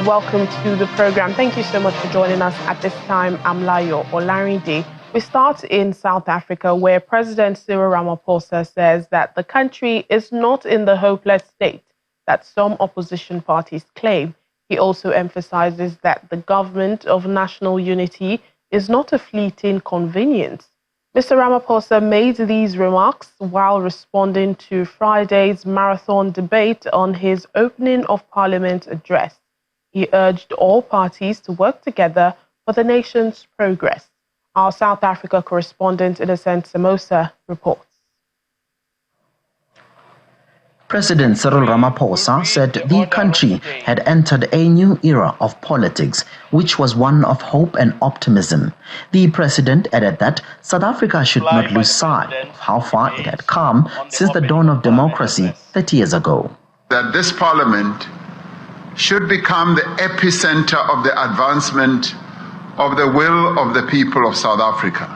and welcome to the program. Thank you so much for joining us at this time. I'm Layo Olarinde. We start in South Africa, where President Cyril Ramaphosa says that the country is not in the hopeless state that some opposition parties claim. He also emphasizes that the government of national unity is not a fleeting convenience. Mr. Ramaphosa made these remarks while responding to Friday's marathon debate on his opening of Parliament address. He urged all parties to work together for the nation's progress. Our South Africa correspondent, Innocent Samosa, reports. President Cyril Ramaphosa said the country had entered a new era of politics, which was one of hope and optimism. The president added that South Africa should not lose sight of how far it had come since the dawn of democracy 30 years ago. That this parliament should become the epicenter of the advancement of the will of the people of South Africa.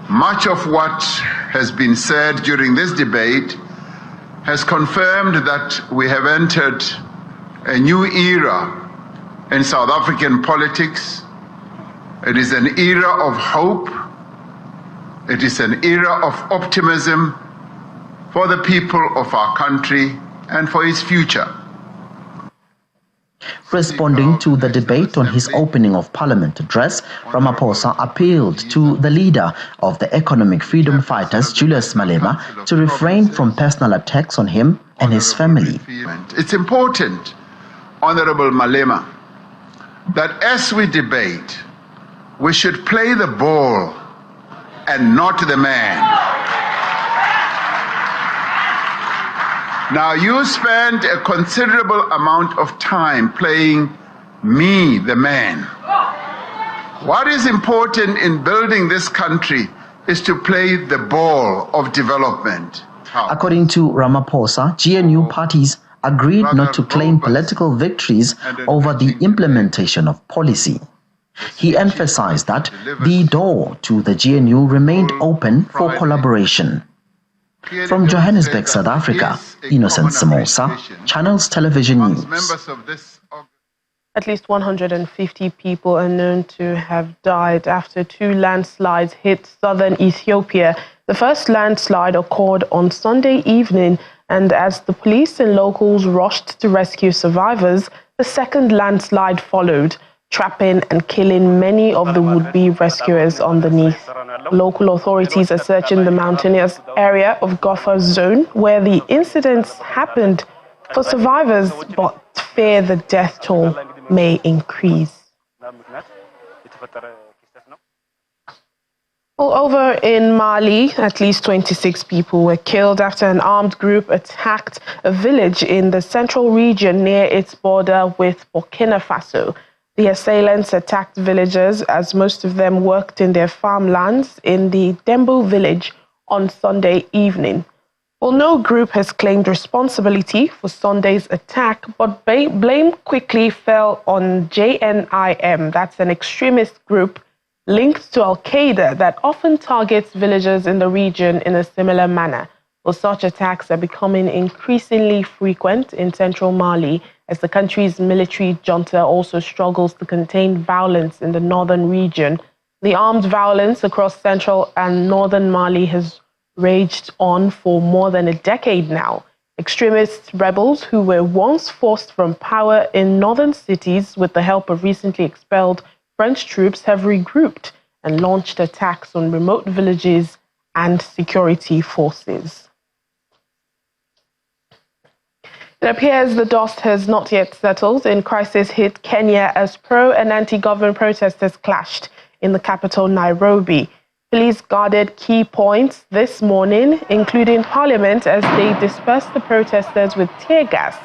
Much of what has been said during this debate has confirmed that we have entered a new era in South African politics. It is an era of hope. It is an era of optimism for the people of our country and for its future. Responding to the debate on his opening of Parliament address, Ramaphosa appealed to the leader of the economic freedom fighters, Julius Malema, to refrain from personal attacks on him and his family. It's important, Honorable Malema, that as we debate, we should play the ball and not the man. Now, you spend a considerable amount of time playing me, the man. What is important in building this country is to play the ball of development. According to Ramaphosa, GNU parties agreed not to claim political victories over the implementation of policy. He emphasized that the door to the GNU remained open for collaboration. From Johannesburg, South Africa, Innocent Samosa, Channels Television News. At least 150 people are known to have died after two landslides hit southern Ethiopia. The first landslide occurred on Sunday evening, and as the police and locals rushed to rescue survivors, the second landslide followed, trapping and killing many of the would-be rescuers underneath. Local authorities are searching the mountainous area of Gopher Zone where the incidents happened for survivors, but fear the death toll may increase. Well, over in Mali, at least 26 people were killed after an armed group attacked a village in the central region near its border with Burkina Faso. The assailants attacked villagers as most of them worked in their farmlands in the Dembo village on Sunday evening. Well, no group has claimed responsibility for Sunday's attack, but blame quickly fell on JNIM, that's an extremist group linked to Al-Qaeda that often targets villagers in the region in a similar manner. Well, such attacks are becoming increasingly frequent in central Mali as the country's military junta also struggles to contain violence in the northern region. The armed violence across central and northern Mali has raged on for more than a decade now. Extremist rebels who were once forced from power in northern cities with the help of recently expelled French troops have regrouped and launched attacks on remote villages and security forces. It appears the dust has not yet settled in crisis-hit Kenya as pro- and anti-government protesters clashed in the capital, Nairobi. Police guarded key points this morning, including Parliament, as they dispersed the protesters with tear gas.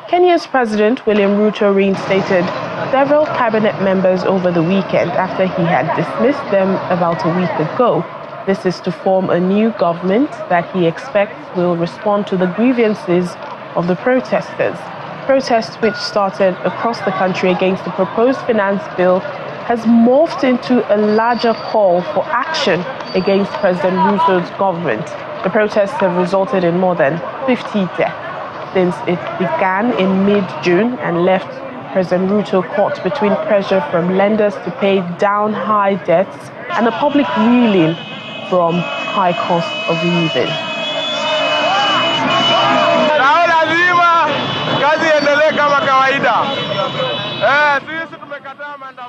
Kenya's President William Ruto reinstated several cabinet members over the weekend after he had dismissed them about a week ago. This is to form a new government that he expects will respond to the grievances of the protesters. Protests which started across the country against the proposed finance bill has morphed into a larger call for action against President Ruto's government. The protests have resulted in more than 50 deaths since it began in mid-June and left President Ruto caught between pressure from lenders to pay down high debts and the public reeling from high cost of living.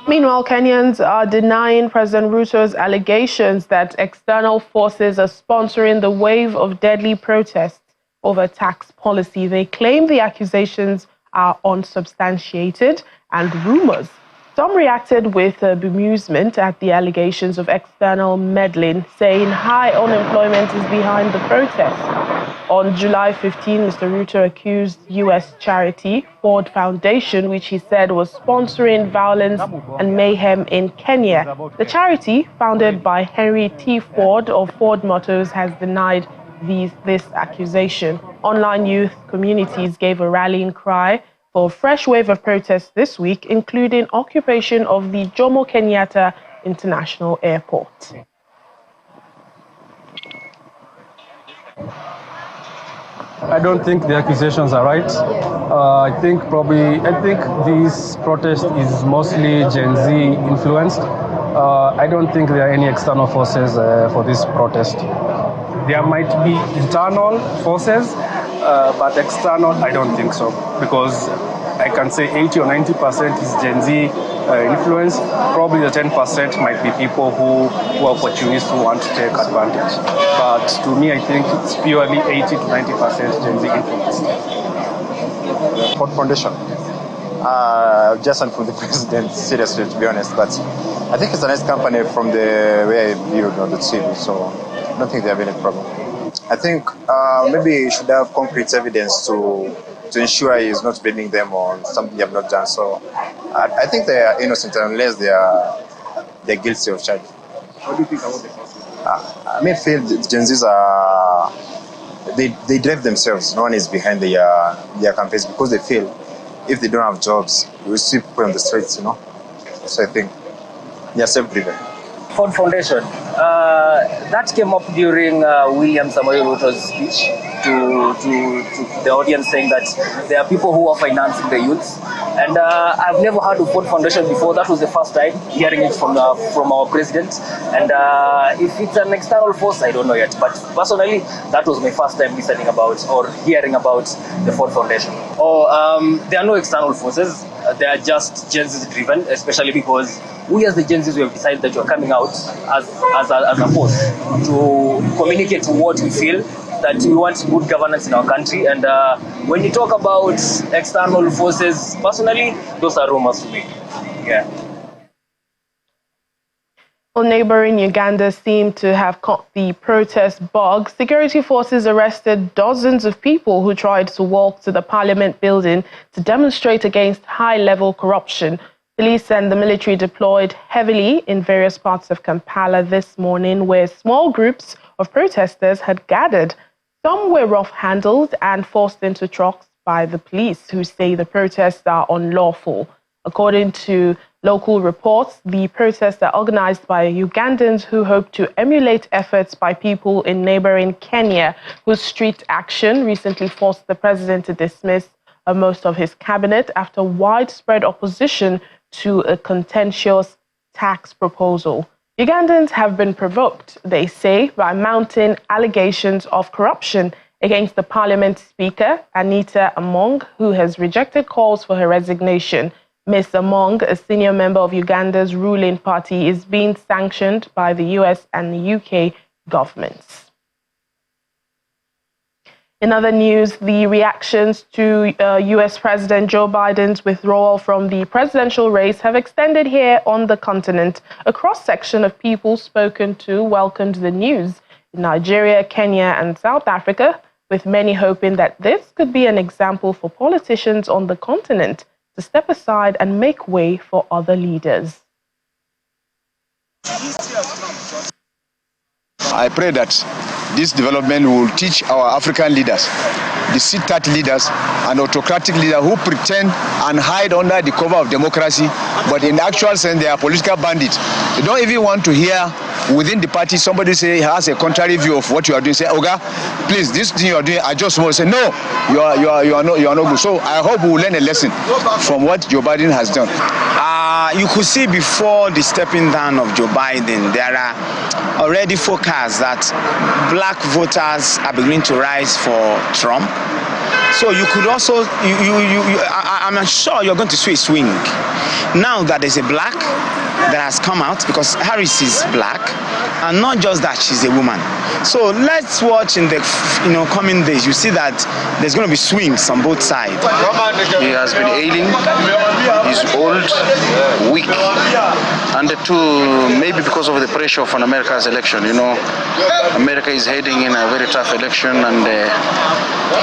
Meanwhile, Kenyans are denying President Ruto's allegations that external forces are sponsoring the wave of deadly protests over tax policy. They claim the accusations are unsubstantiated and rumors. Some reacted with bemusement at the allegations of external meddling, saying high unemployment is behind the protest. On July 15, Mr. Ruto accused U.S. charity Ford Foundation, which he said was sponsoring violence and mayhem in Kenya. The charity, founded by Henry T. Ford of Ford Motors, has denied this accusation. Online youth communities gave a rallying cry for a fresh wave of protests this week, including occupation of the Jomo Kenyatta International Airport. I don't think the accusations are right. I think this protest is mostly Gen Z influenced. I don't think there are any external forces for this protest. There might be internal forces, but external, I don't think so, because I can say 80 or 90% is Gen Z influence. Probably the 10% might be people who are opportunists who want to take advantage. But to me, I think it's purely 80 to 90% Gen Z influence. Ford Foundation. Just for the president, seriously, to be honest. But I think it's a nice company from the way I viewed on the TV, so I don't think they have any problem. I think maybe you should have concrete evidence to ensure he's not blaming them on something they have not done. So I think they are innocent unless they're guilty of charge. What do you think about the process? I may feel the Gen Zs are they drive themselves. No one is behind their campaigns because they feel if they don't have jobs, we will see people on the streets, you know. So I think they are self-driven. Ford Foundation, that came up during William Samoei Ruto's speech to the audience, saying that there are people who are financing the youths. And I've never heard of Ford Foundation before. That was the first time hearing it from our president. And if it's an external force, I don't know yet. But personally, that was my first time listening about or hearing about the Ford Foundation. There are no external forces. They are just Gen Z driven, especially because we as the Gen Zs, we have decided that we are coming out as a force to communicate what we feel, that we want good governance in our country. And when you talk about external forces, personally, those are rumors to me. Yeah. Well, neighboring Uganda seemed to have caught the protest bug. Security forces arrested dozens of people who tried to walk to the parliament building to demonstrate against high-level corruption. Police and the military deployed heavily in various parts of Kampala this morning, where small groups of protesters had gathered. Some were rough-handled and forced into trucks by the police, who say the protests are unlawful. According to local reports, the protests are organized by Ugandans who hope to emulate efforts by people in neighboring Kenya, whose street action recently forced the president to dismiss most of his cabinet after widespread opposition to a contentious tax proposal. Ugandans have been provoked, they say, by mounting allegations of corruption against the parliament speaker, Anita Among, who has rejected calls for her resignation. Ms. Among, a senior member of Uganda's ruling party, is being sanctioned by the US and the UK governments. In other news, the reactions to US President Joe Biden's withdrawal from the presidential race have extended here on the continent. A cross-section of people spoken to welcomed the news in Nigeria, Kenya, and South Africa, with many hoping that this could be an example for politicians on the continent to step aside and make way for other leaders. I pray that this development will teach our African leaders, the sit-at leaders and autocratic leaders who pretend and hide under the cover of democracy, but in actual sense they are political bandits. They don't even want to hear within the party somebody say has a contrary view of what you are doing, say, Oga, please, this thing you are doing, I just want to say, no, you are not good. So I hope we will learn a lesson from what Joe Biden has done. You could see before the stepping down of Joe Biden, there are already forecasts that black voters are beginning to rise for Trump. So you could also, I'm sure you're going to see a swing. Now that there's a black that has come out, because Harris is black, and not just that, she's a woman. So let's watch in the coming days. You see that there's going to be swings on both sides. He has been ailing, he's old, weak, and maybe because of the pressure of an America's election. America is heading in a very tough election, and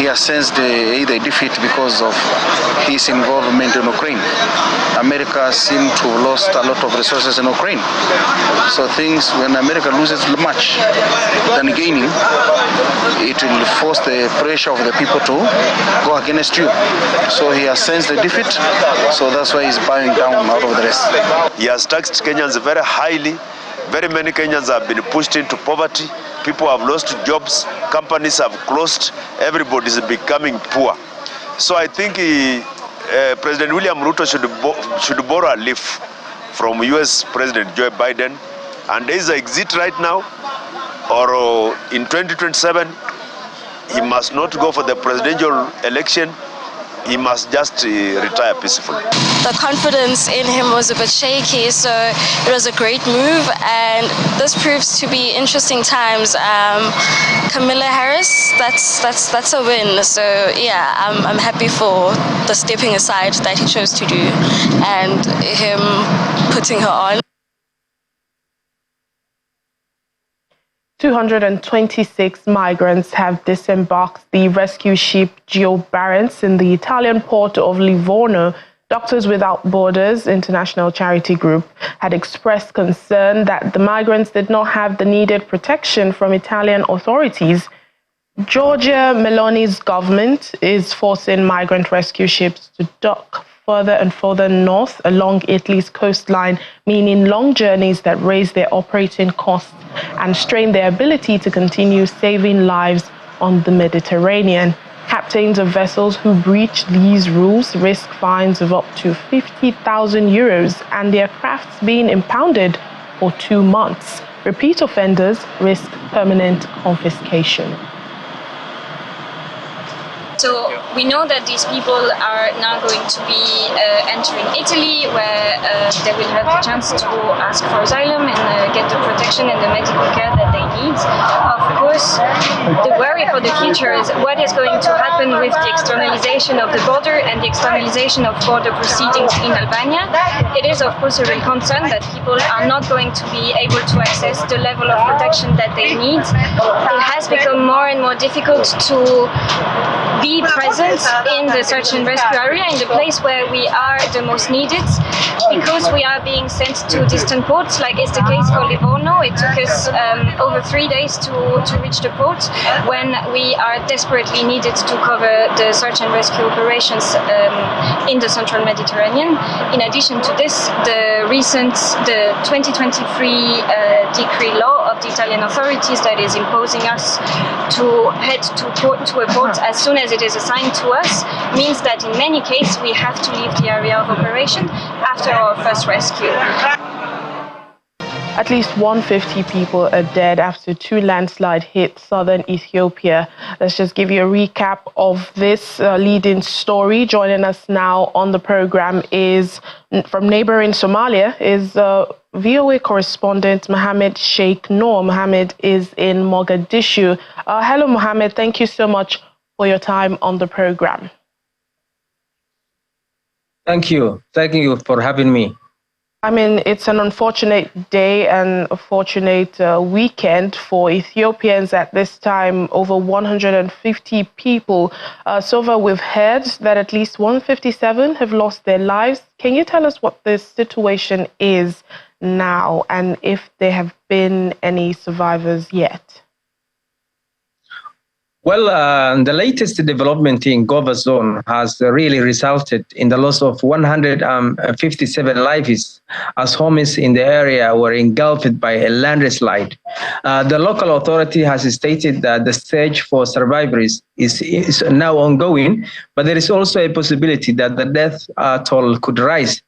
he has sensed either defeat because of his involvement in Ukraine. America seemed to have lost a lot of resources in Ukraine. So when America loses much than gaining, it will force the pressure of the people to go against you. So he has sensed the defeat, so that's why he's bowing down out of the rest. He has taxed Kenyans very highly. Very many Kenyans have been pushed into poverty. People have lost jobs. Companies have closed. Everybody is becoming poor. So I think President William Ruto should borrow a leaf from U.S. President Joe Biden, and there is an exit right now, or in 2027, he must not go for the presidential election. He must just retire peacefully. The confidence in him was a bit shaky, so it was a great move, and this proves to be interesting times. Kamala Harris, that's a win. So yeah, I'm happy for the stepping aside that he chose to do, and him putting her on. 226 migrants have disembarked the rescue ship Geo Barents in the Italian port of Livorno. Doctors Without Borders International Charity Group had expressed concern that the migrants did not have the needed protection from Italian authorities. Giorgia Meloni's government is forcing migrant rescue ships to dock further and further north along Italy's coastline, meaning long journeys that raise their operating costs and strain their ability to continue saving lives on the Mediterranean. Captains of vessels who breach these rules risk fines of up to 50,000 euros and their crafts being impounded for 2 months. Repeat offenders risk permanent confiscation. So we know that these people are now going to be entering Italy, where they will have the chance to ask for asylum and get the protection and the medical care that they need. Of course, the worry for the future is what is going to happen with the externalization of the border and the externalization of border proceedings in Albania. It is, of course, a real concern that people are not going to be able to access the level of protection that they need. It has become more and more difficult to be present in the search and rescue area, in the place where we are the most needed, because we are being sent to distant ports, like is the case for Livorno. It took us over 3 days to reach the port, when we are desperately needed to cover the search and rescue operations in the central Mediterranean. In addition to this, the 2023 decree law of the Italian authorities that is imposing us to head to a port as soon as it is assigned to us means that in many cases we have to leave the area of operation after our first rescue. At least 150 people are dead after 2 landslides hit southern Ethiopia. Let's just give you a recap of this leading story. Joining us now on the program is from neighboring Somalia is VOA correspondent Mohammed Sheikh Noor. Mohammed is in Mogadishu. Hello, Mohammed. Thank you so much for your time on the program. Thank you. Thank you for having me. I mean, it's an unfortunate day and a fortunate weekend for Ethiopians at this time. Over 150 people. So far, we've heard that at least 157 have lost their lives. Can you tell us what the situation is now and if there have been any survivors yet? Well, the latest development in Gova zone has really resulted in the loss of 157 lives as homes in the area were engulfed by a landslide. The local authority has stated that the search for survivors is now ongoing, but there is also a possibility that the death toll could rise.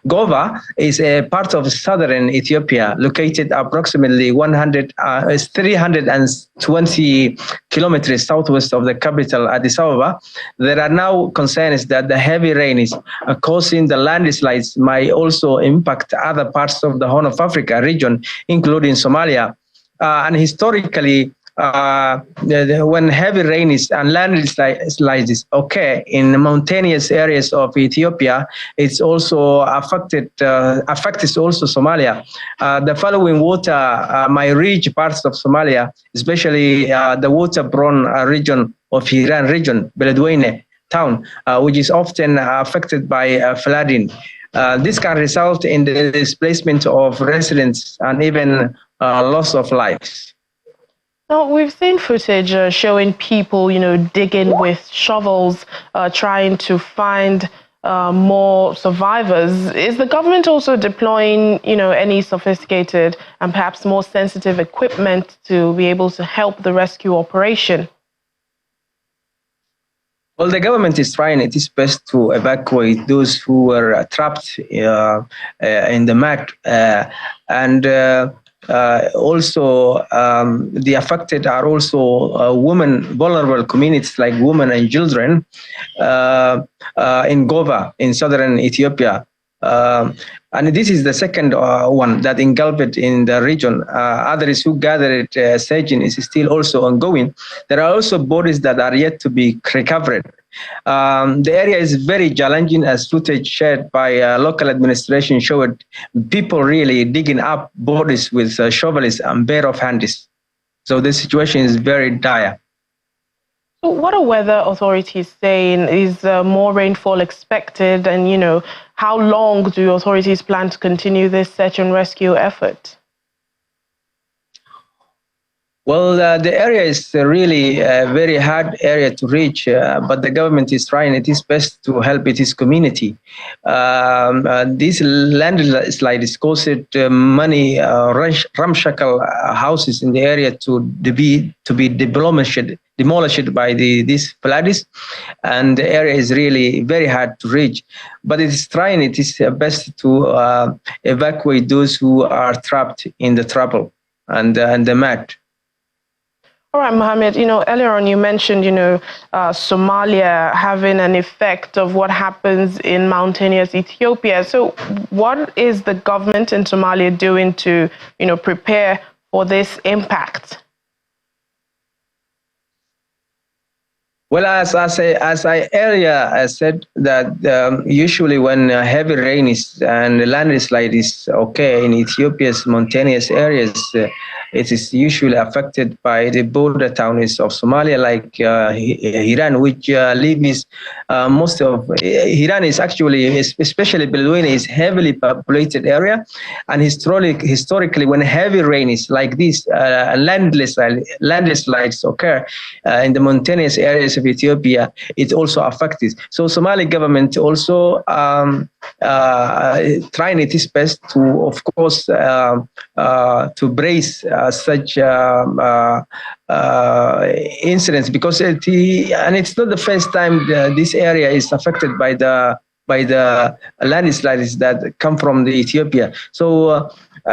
Gova is a part of southern Ethiopia, located approximately 320 kilometers southwest of the capital, Addis Ababa. There are now concerns that the heavy rain is causing the landslides might also impact other parts of the Horn of Africa region, including Somalia. And historically, when heavy rain is and landslides occur in mountainous areas of Ethiopia, it's also affects also Somalia. The following water might reach parts of Somalia, especially the water-borne region of Hiran region, Beledweyne town, which is often affected by flooding. This can result in the displacement of residents and even loss of lives. Now, we've seen footage showing people, digging with shovels, trying to find more survivors. Is the government also deploying, any sophisticated and perhaps more sensitive equipment to be able to help the rescue operation? Well, the government is trying its best to evacuate those who were trapped in the mud, and also the affected are also women, vulnerable communities like women and children in Gova, in southern Ethiopia. And this is the second one that engulfed in the region. Others who gathered searching is still also ongoing. There are also bodies that are yet to be recovered. The area is very challenging, as footage shared by local administration showed people really digging up bodies with shovels and bare of hands. So the situation is very dire. So what are weather authorities saying? Is more rainfall expected? And, how long do authorities plan to continue this search and rescue effort? Well, the area is really a very hard area to reach, but the government is trying its best to help its community. This landslide is caused many ramshackle houses in the area to be demolished by these floods, and the area is really very hard to reach. But it is trying its best to evacuate those who are trapped in the trouble and the mud. All right, Mohammed, earlier on you mentioned, Somalia having an effect of what happens in mountainous Ethiopia. So what is the government in Somalia doing to, prepare for this impact? Well, as I earlier said, that usually when heavy rain is and landslide is okay in Ethiopia's mountainous areas, it is usually affected by the border towns of Somalia, like Hiran, which leaves most of Hiran is actually, especially Beledweyne, is heavily populated area, and historically, when heavy rain is like this, landslides occur in the mountainous areas of Ethiopia, it also affects. So Somali government also trying its best to, of course, to brace such incidents, because it's not the first time this area is affected by the landslides that come from the Ethiopia. So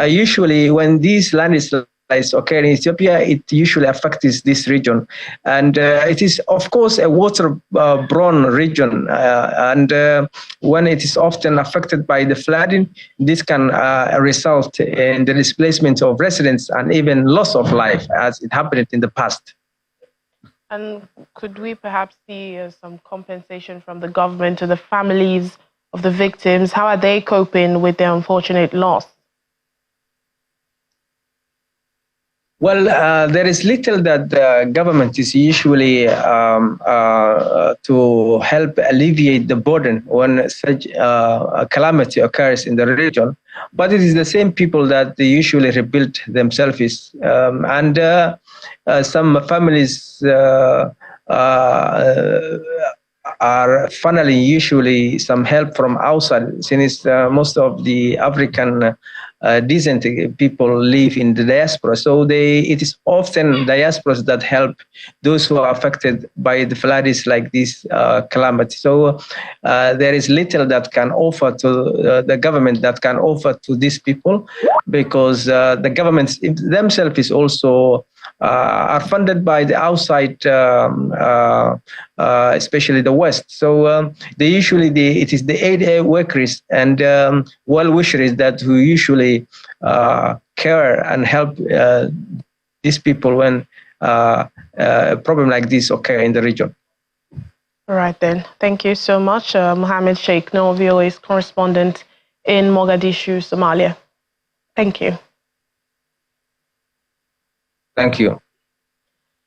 usually when these landslides occur in Ethiopia, it usually affects this region, and it is of course a water-borne region, and when it is often affected by the flooding, this can result in the displacement of residents and even loss of life, as it happened in the past. And could we perhaps see some compensation from the government to the families of the victims? How are they coping with their unfortunate loss? Well, there is little that the government is usually to help alleviate the burden when such a calamity occurs in the region. But it is the same people that they usually rebuild themselves. And some families are funneling usually some help from outside, since most of the African decent people live in the diaspora. So it is often diasporas that help those who are affected by the floods like this calamity. So there is little that can offer to the government that can offer to these people, because the governments themselves is also are funded by the outside, especially the West. So they usually it is the aid workers and well-wishers that who usually care and help these people when a problem like this occur in the region. All right then. Thank you so much, Mohammed Sheikh Noor, VOA's correspondent in Mogadishu, Somalia. Thank you. Thank you.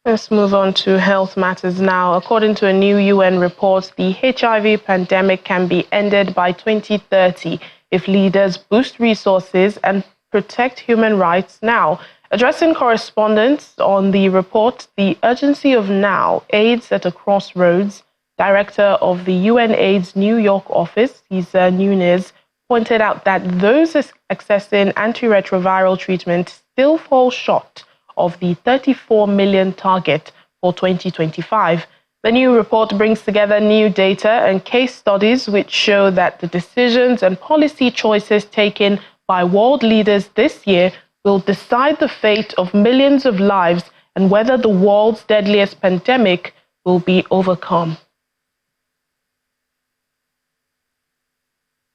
Let's move on to health matters now. According to a new UN report, the HIV pandemic can be ended by 2030 if leaders boost resources and protect human rights now. Addressing correspondents on the report, the urgency of now, AIDS at a crossroads, director of the UNAIDS New York office, Cesar Nunes, pointed out that those accessing antiretroviral treatment still fall short of the 34 million target for 2025. The new report brings together new data and case studies which show that the decisions and policy choices taken by world leaders this year will decide the fate of millions of lives and whether the world's deadliest pandemic will be overcome.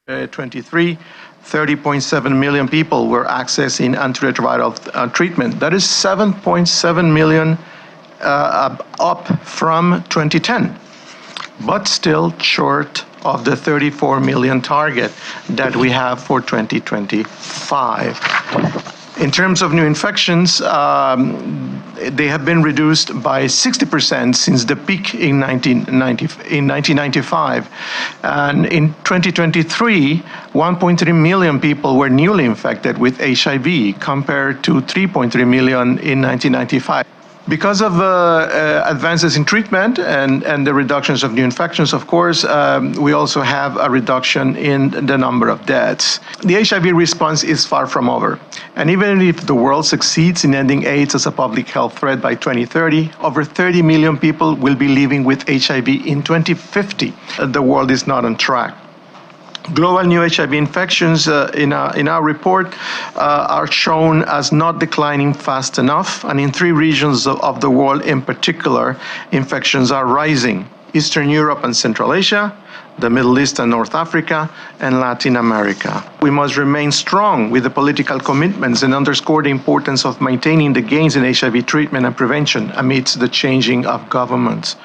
23, 30.7 million people were accessing antiretroviral treatment. That is 7.7 million up from 2010, but still short of the 34 million target that we have for 2025. In terms of new infections, they have been reduced by 60% since the peak in 1995. And in 2023, 1.3 million people were newly infected with HIV compared to 3.3 million in 1995. Because of advances in treatment and the reductions of new infections, of course, we also have a reduction in the number of deaths. The HIV response is far from over. And even if the world succeeds in ending AIDS as a public health threat by 2030, over 30 million people will be living with HIV in 2050. The world is not on track. Global new HIV infections in our report are shown as not declining fast enough, and in 3 regions of the world in particular, infections are rising: Eastern Europe and Central Asia, the Middle East and North Africa, and Latin America. We must remain strong with the political commitments and underscore the importance of maintaining the gains in HIV treatment and prevention amidst the changing of governments.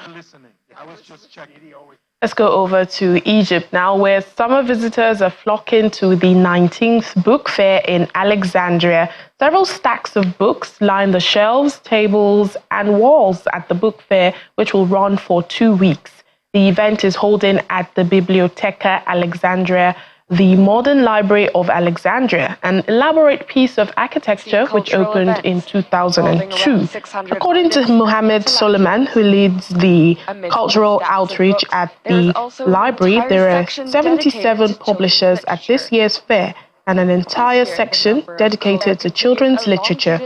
Let's go over to Egypt now, where summer visitors are flocking to the 19th book fair in Alexandria. Several stacks of books line the shelves, tables, and walls at the book fair, which will run for 2 weeks. The event is holding at the Biblioteca Alexandria, the modern library of Alexandria, an elaborate piece of architecture which opened in 2002. According to Mohammed Suleiman, who leads the cultural outreach at the library, there are 77 publishers at this year's fair and an entire section dedicated to children's literature.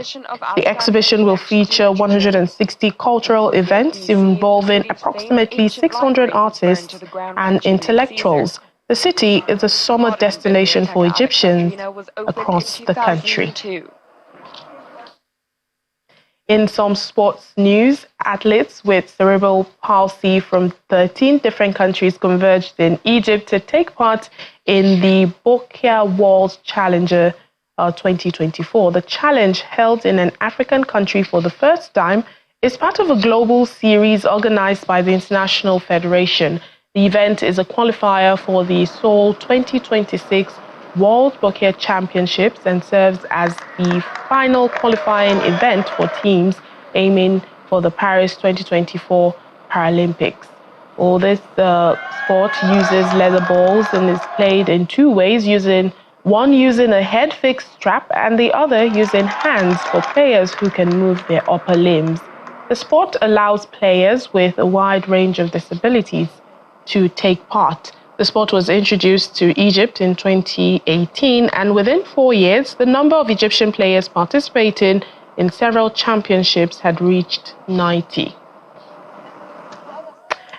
The exhibition will feature 160 cultural events involving approximately 600 artists and intellectuals. The city is a summer destination for Egyptians across the country. In some sports news, athletes with cerebral palsy from 13 different countries converged in Egypt to take part in the Bokia World Challenger 2024. The challenge, held in an African country for the first time, is part of a global series organized by the International Federation. The event is a qualifier for the Seoul 2026 World Bokia Championships and serves as the final qualifying event for teams aiming for the Paris 2024 Paralympics. All this sport uses leather balls and is played in 2 ways, using one using a head-fixed strap and the other using hands for players who can move their upper limbs. The sport allows players with a wide range of disabilities to take part. The sport was introduced to Egypt in 2018, and within 4 years, the number of Egyptian players participating in several championships had reached 90.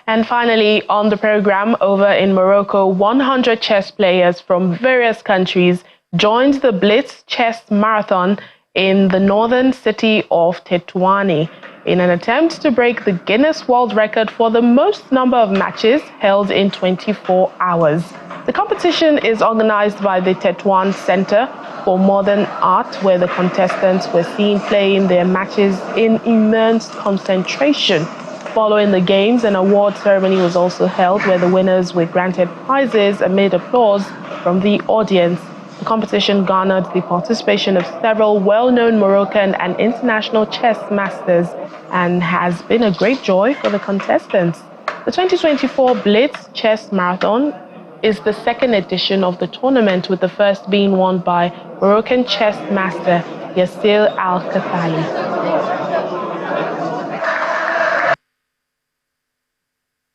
And finally, on the program, over in Morocco, 100 chess players from various countries joined the Blitz Chess Marathon in the northern city of Tetuani in an attempt to break the Guinness World Record for the most number of matches held in 24 hours. The competition is organized by the Tetuan Center for Modern Art, where the contestants were seen playing their matches in immense concentration. Following the games, an award ceremony was also held where the winners were granted prizes amid applause from the audience. The competition garnered the participation of several well-known Moroccan and international chess masters and has been a great joy for the contestants. The 2024 Blitz Chess Marathon is the second edition of the tournament, with the first being won by Moroccan chess master Yassil Al-Khathali.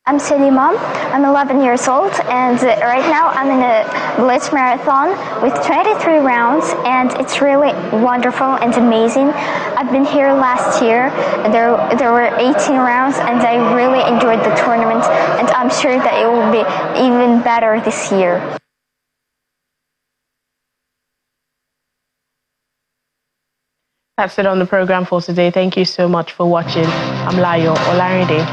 I'm Selima, I'm 11 years old, and right now I'm in a Blitz Marathon with 23 rounds, and it's really wonderful and amazing. I've been here last year, there were 18 rounds, and I really enjoyed the tournament, and I'm sure that it will be even better this year. That's it on the program for today. Thank you so much for watching. I'm Layo Olarinde.